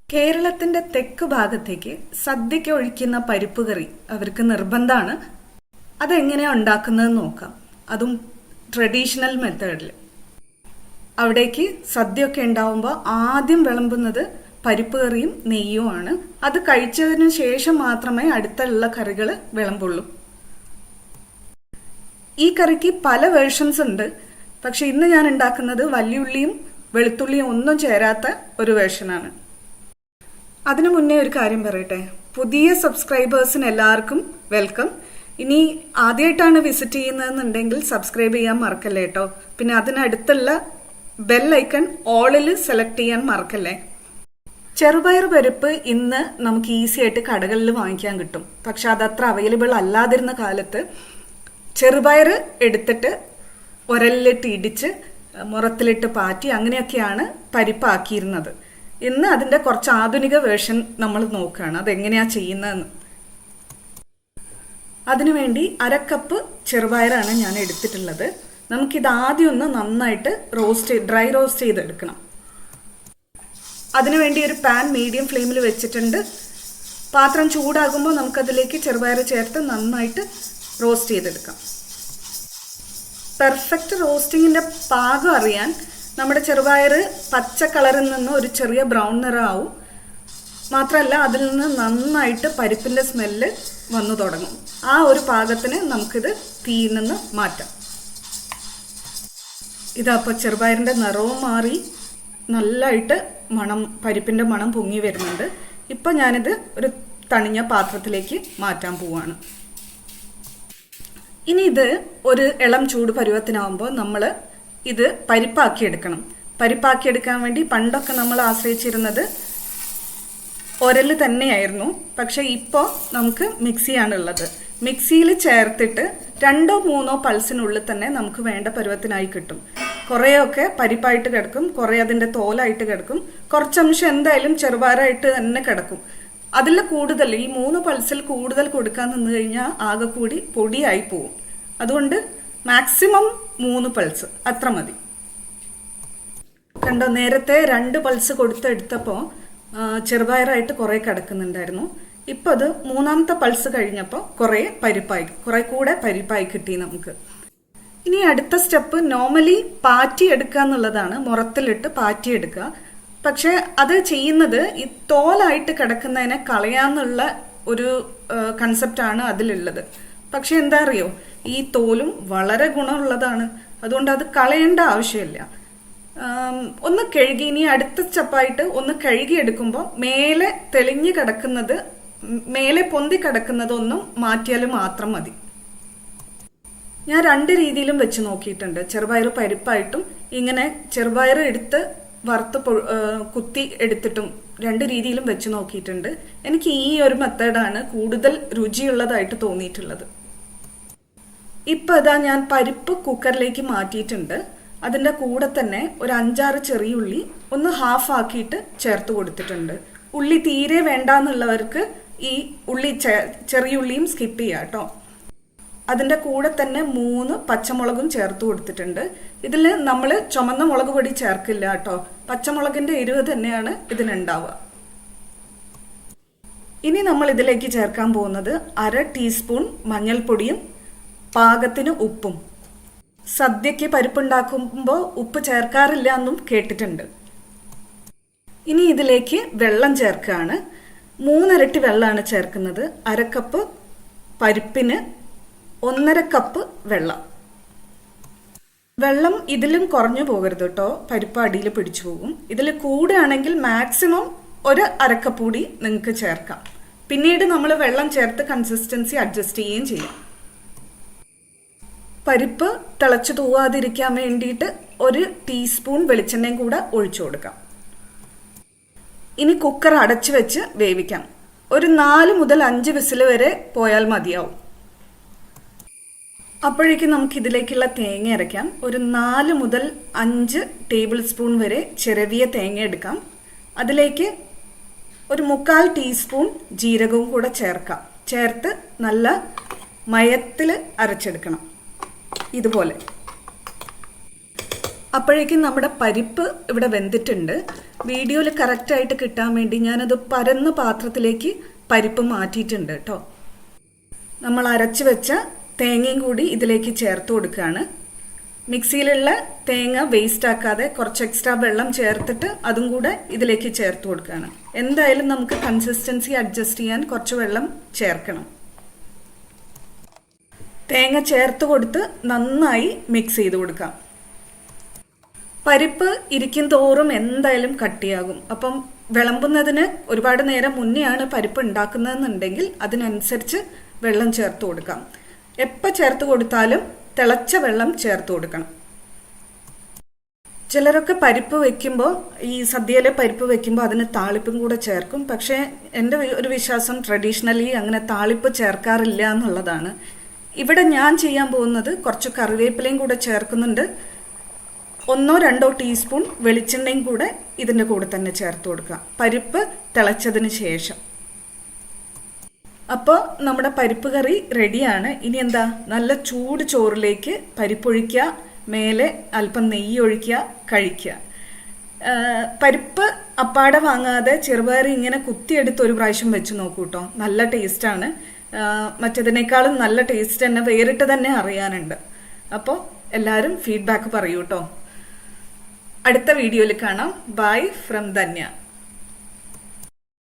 കേരളത്തിന്റെ തെക്ക് ഭാഗത്തേക്ക് സദ്യയ്ക്ക് ഒഴിക്കുന്ന പരിപ്പ് കറി അവർക്ക് നിർബന്ധമാണ്. അതെങ്ങനെയാണ് ഉണ്ടാക്കുന്നതെന്ന് നോക്കാം. അതും ട്രഡീഷണൽ മെത്തേഡിൽ. അവിടേക്ക് സദ്യയൊക്കെ ഉണ്ടാവുമ്പോൾ ആദ്യം വിളമ്പുന്നത് പരിപ്പ് കറിയും നെയ്യുമാണ്. അത് കഴിച്ചതിന് ശേഷം മാത്രമേ അടുത്തുള്ള കറികൾ വിളമ്പുള്ളൂ. ഈ കറിക്ക് പല വേർഷൻസ് ഉണ്ട്. പക്ഷെ ഇന്ന് ഞാൻ ഉണ്ടാക്കുന്നത് വലിയുള്ളിയും വെളുത്തുള്ളിയും ഒന്നും ചേരാത്ത ഒരു വേർഷനാണ്. അതിനു മുന്നേ ഒരു കാര്യം പറയട്ടെ. പുതിയ സബ്സ്ക്രൈബേഴ്സിന് എല്ലാവർക്കും വെൽക്കം. ഇനി ആദ്യമായിട്ടാണ് വിസിറ്റ് ചെയ്യുന്നതെന്നുണ്ടെങ്കിൽ സബ്സ്ക്രൈബ് ചെയ്യാൻ മറക്കല്ലേ കേട്ടോ. പിന്നെ അതിനടുത്തുള്ള ബെൽ ഐക്കൺ ഓളിൽ സെലക്ട് ചെയ്യാൻ മറക്കല്ലേ. ചെറുപയർ പരിപ്പ് ഇന്ന് നമുക്ക് ഈസി ആയിട്ട് കടകളിൽ വാങ്ങിക്കാൻ കിട്ടും. പക്ഷെ അതത്ര അവൈലബിൾ അല്ലാതിരുന്ന കാലത്ത് ചെറുപയർ എടുത്തിട്ട് ഉരലിലിട്ട് ഇടിച്ച് മുറത്തിലിട്ട് പാറ്റി അങ്ങനെയൊക്കെയാണ് പരിപ്പാക്കിയിരുന്നത്. ഇന്ന് അതിന്റെ കുറച്ച് ആധുനിക വേർഷൻ നമ്മൾ നോക്കുകയാണ്, അതെങ്ങനെയാ ചെയ്യുന്നതെന്ന്. അതിനുവേണ്ടി 1/2 കപ്പ് ചെറുപയറാണ് ഞാൻ എടുത്തിട്ടുള്ളത്. നമുക്കിത് ആദ്യം ഒന്ന് നന്നായിട്ട് ഡ്രൈ റോസ്റ്റ് ചെയ്തെടുക്കണം. അതിനുവേണ്ടി ഒരു പാൻ മീഡിയം ഫ്ലെയിമിൽ വെച്ചിട്ടുണ്ട്. പാത്രം ചൂടാകുമ്പോൾ നമുക്കതിലേക്ക് ചെറുപയർ ചേർത്ത് നന്നായിട്ട് റോസ്റ്റ് ചെയ്തെടുക്കാം. പെർഫെക്റ്റ് റോസ്റ്റിങ്ങിന്റെ പാകം അറിയാൻ നമ്മുടെ ചെറുപയർ പച്ച കളറിൽ നിന്ന് ഒരു ചെറിയ ബ്രൗൺ നിറമാവും. മാത്രമല്ല അതിൽ നിന്ന് നന്നായിട്ട് പരിപ്പിന്റെ സ്മെല്ല് വന്നു തുടങ്ങും. ആ ഒരു പാകത്തിന് നമുക്കിത് തീയിൽ നിന്ന് മാറ്റാം. ഇതപ്പോൾ ചെറുപയറിന്റെ നിറവും മാറി നല്ലതായിട്ട് പരിപ്പിന്റെ മണം പൊങ്ങി വരുന്നുണ്ട്. ഇപ്പൊ ഞാനിത് ഒരു തണിഞ്ഞ പാത്രത്തിലേക്ക് മാറ്റാൻ പോവാണ്. ഇനി ഇത് ഒരു ഇളം ചൂട് പരുവത്തിനാവുമ്പോൾ നമ്മൾ ഇത് പരിപ്പാക്കിയെടുക്കണം. പരിപ്പാക്കിയെടുക്കാൻ വേണ്ടി പണ്ടൊക്കെ നമ്മൾ ആശ്രയിച്ചിരുന്നത് ഒരല് തന്നെയായിരുന്നു. പക്ഷെ ഇപ്പോൾ നമുക്ക് മിക്സിയാണുള്ളത്. മിക്സിയിൽ ചേർത്തിട്ട് 2-3 പൾസിനുള്ളിൽ തന്നെ നമുക്ക് വേണ്ട പരുവത്തിനായി കിട്ടും. കുറേയൊക്കെ പരിപ്പായിട്ട് കിടക്കും, കുറേ അതിന്റെ തോലായിട്ട് കിടക്കും, കുറച്ചംശം എന്തായാലും ചെറുപയറായിട്ട് തന്നെ കിടക്കും. അതിൽ കൂടുതൽ ഈ 3 പൾസിൽ കൂടുതൽ കൊടുക്കാൻ നിന്ന് കഴിഞ്ഞാൽ ആകെ കൂടി പൊടിയായി പോവും. അതുകൊണ്ട് മാക്സിമം 3 പൾസ് അത്ര മതി. കണ്ടോ, നേരത്തെ 2 പൾസ് കൊടുത്തെടുത്തപ്പോൾ ചെറുപയറായിട്ട് കുറെ കിടക്കുന്നുണ്ടായിരുന്നു. ഇപ്പൊ അത് 3ാമത്തെ പൾസ് കഴിഞ്ഞപ്പോൾ കുറെ കൂടെ പരിപ്പായി കിട്ടി നമുക്ക്. ഇനി അടുത്ത സ്റ്റെപ്പ് നോർമലി പാറ്റിയെടുക്കുക എന്നുള്ളതാണ്. മുറത്തിലിട്ട് പാറ്റിയെടുക്കുക. പക്ഷെ അത് ചെയ്യുന്നത് ഈ തോലായിട്ട് കിടക്കുന്നതിനെ കളയാന്നുള്ള ഒരു കൺസെപ്റ്റാണ് അതിലുള്ളത്. പക്ഷെ എന്താ അറിയോ, ഈ തോലും വളരെ ഗുണമുള്ളതാണ്. അതുകൊണ്ട് അത് കളയേണ്ട ആവശ്യമില്ല. ഒന്ന് കഴുകി, ഇനി അടുത്ത സ്റ്റെപ്പായിട്ട് ഒന്ന് കഴുകി എടുക്കുമ്പോൾ മേലെ തെളിഞ്ഞു കിടക്കുന്നത്, മേലെ പൊന്തി കിടക്കുന്നത് ഒന്നും മാറ്റിയാൽ മാത്രം മതി. ഞാൻ 2 രീതിയിലും വെച്ച് നോക്കിയിട്ടുണ്ട്. ചെറുപയർ പരിപ്പായിട്ടും ഇങ്ങനെ ചെറുപയർ എടുത്ത് വറുത്ത് കുത്തി എടുത്തിട്ടും 2 രീതിയിലും വെച്ച് നോക്കിയിട്ടുണ്ട്. എനിക്ക് ഈ ഒരു മെത്തേഡാണ് കൂടുതൽ രുചിയുള്ളതായിട്ട് തോന്നിയിട്ടുള്ളത്. ഇപ്പൊ അതാ ഞാൻ പരിപ്പ് കുക്കറിലേക്ക് മാറ്റിയിട്ടുണ്ട്. അതിന്റെ കൂടെ തന്നെ ഒരു 5-6 ചെറിയ ഉള്ളി ഒന്ന് ഹാഫ് ആക്കിയിട്ട് ചേർത്ത് കൊടുത്തിട്ടുണ്ട്. ഉള്ളി തീരെ വേണ്ടാന്നുള്ളവർക്ക് ഈ ചെറിയ ഉള്ളിയും സ്കിപ്പ് ചെയ്യാം കേട്ടോ. അതിന്റെ കൂടെ തന്നെ 3 പച്ചമുളകും ചേർത്ത് കൊടുത്തിട്ടുണ്ട്. ഇതിൽ നമ്മൾ ചുമന്ന മുളക് പൊടി ചേർക്കില്ല കേട്ടോ. പച്ചമുളകിന്റെ എരിവ് തന്നെയാണ് ഇതിനുണ്ടാവുക. ഇനി നമ്മൾ ഇതിലേക്ക് ചേർക്കാൻ പോകുന്നത് 1/2 ടീസ്പൂൺ മഞ്ഞൾപ്പൊടിയും പാകത്തിന് ഉപ്പും. സദ്യക്ക് പരിപ്പുണ്ടാക്കുമ്പോൾ ഉപ്പ് ചേർക്കാറില്ല എന്നും കേട്ടിട്ടുണ്ട്. ഇനി ഇതിലേക്ക് വെള്ളം ചേർക്കുകയാണ്. 3 ഇരട്ടി വെള്ളമാണ് ചേർക്കുന്നത്. 1/2 കപ്പ് പരിപ്പിന് 1/2 കപ്പ് വെള്ളം. വെള്ളം ഇതിലും കുറഞ്ഞു പോകരുത് കേട്ടോ, പരിപ്പ് അടിയിൽ പിടിച്ചു പോകും. ഇതിൽ കൂടുകയാണെങ്കിൽ മാക്സിമം ഒരു 1/2 കപ്പ് കൂടി നിങ്ങൾക്ക് ചേർക്കാം. പിന്നീട് നമ്മൾ വെള്ളം ചേർത്ത് കൺസിസ്റ്റൻസി അഡ്ജസ്റ്റ് ചെയ്യുകയും ചെയ്യാം. പരിപ്പ് തിളച്ചു തൂവാതിരിക്കാൻ വേണ്ടിയിട്ട് 1 ടീസ്പൂൺ വെളിച്ചെണ്ണയും കൂടെ ഒഴിച്ചു കൊടുക്കാം. ഇനി കുക്കർ അടച്ചു വെച്ച് വേവിക്കാം. ഒരു 4 മുതൽ 5 വിസിൽ വരെ പോയാൽ മതിയാവും. അപ്പോഴേക്കും നമുക്ക് ഇതിലേക്കുള്ള തേങ്ങ അരയ്ക്കാം. ഒരു 4 മുതൽ 5 ടേബിൾ സ്പൂൺ വരെ ചിരവിയ തേങ്ങ എടുക്കാം. അതിലേക്ക് ഒരു 1/4 ടീസ്പൂൺ ജീരകവും കൂടെ ചേർക്കാം. ചേർത്ത് നല്ല മയത്തിൽ അരച്ചെടുക്കണം. ഇതുപോലെ അപ്പോഴേക്കും നമ്മുടെ പരിപ്പ് ഇവിടെ വെന്തിട്ടുണ്ട്. വീഡിയോയിൽ കറക്റ്റായിട്ട് കിട്ടാൻ വേണ്ടി ഞാനത് പരന്ന പാത്രത്തിലേക്ക് പരിപ്പ് മാറ്റിയിട്ടുണ്ട് കേട്ടോ. നമ്മൾ അരച്ചു വെച്ച തേങ്ങയും കൂടി ഇതിലേക്ക് ചേർത്ത് കൊടുക്കുകയാണ്. മിക്സിയിലുള്ള തേങ്ങ വേസ്റ്റ് ആക്കാതെ കുറച്ച് എക്സ്ട്രാ വെള്ളം ചേർത്തിട്ട് അതും കൂടെ ഇതിലേക്ക് ചേർത്ത് കൊടുക്കുകയാണ്. എന്തായാലും നമുക്ക് കൺസിസ്റ്റൻസി അഡ്ജസ്റ്റ് ചെയ്യാൻ കുറച്ച് വെള്ളം ചേർക്കണം. തേങ്ങ ചേർത്ത് കൊടുത്ത് നന്നായി മിക്സ് ചെയ്ത് കൊടുക്കാം. പരിപ്പ് ഇരിക്കും തോറും എന്തായാലും കട്ടിയാകും. അപ്പം വിളമ്പുന്നതിന് ഒരുപാട് നേരം മുന്നെയാണ് പരിപ്പ് ഉണ്ടാക്കുന്നതെന്നുണ്ടെങ്കിൽ അതിനനുസരിച്ച് വെള്ളം ചേർത്ത് കൊടുക്കാം. എപ്പോൾ ചേർത്ത് കൊടുത്താലും തിളച്ച വെള്ളം ചേർത്ത് കൊടുക്കണം. ചിലരൊക്കെ പരിപ്പ് വെക്കുമ്പോൾ, ഈ സദ്യയിലെ പരിപ്പ് വെക്കുമ്പോൾ അതിന് താളിപ്പും കൂടെ ചേർക്കും. പക്ഷേ എൻ്റെ ഒരു വിശ്വാസം ട്രഡീഷണലി അങ്ങനെ താളിപ്പ് ചേർക്കാറില്ല എന്നുള്ളതാണ്. ഇവിടെ ഞാൻ ചെയ്യാൻ പോകുന്നത് കുറച്ച് കറിവേപ്പിലയും കൂടെ ചേർക്കുന്നുണ്ട്. 1-2 ടീസ്പൂൺ വെളിച്ചെണ്ണയും കൂടെ ഇതിൻ്റെ കൂടെ തന്നെ ചേർത്ത് കൊടുക്കുക, പരിപ്പ് തിളച്ചതിന് ശേഷം. അപ്പോൾ നമ്മുടെ പരിപ്പ് കറി റെഡിയാണ്. ഇനി എന്താ, നല്ല ചൂട് ചോറിലേക്ക് പരിപ്പൊഴിക്കുക, മേലെ അല്പം നെയ്യ് ഒഴിക്കുക, കഴിക്കുക. പരിപ്പ് അപ്പാടെ വാങ്ങാതെ ചെറുപയർ ഇങ്ങനെ കുത്തിയെടുത്ത് ഒരു പ്രാവശ്യം വെച്ച് നോക്കൂ കേട്ടോ. നല്ല ടേസ്റ്റാണ്. മറ്റേതിനേക്കാളും നല്ല ടേസ്റ്റ് തന്നെ വേറിട്ട് തന്നെ അറിയാനുണ്ട്. അപ്പോൾ എല്ലാവരും ഫീഡ്ബാക്ക് പറയൂ കേട്ടോ. അടുത്ത വീഡിയോയിൽ കാണാം. Bye from Dhanya.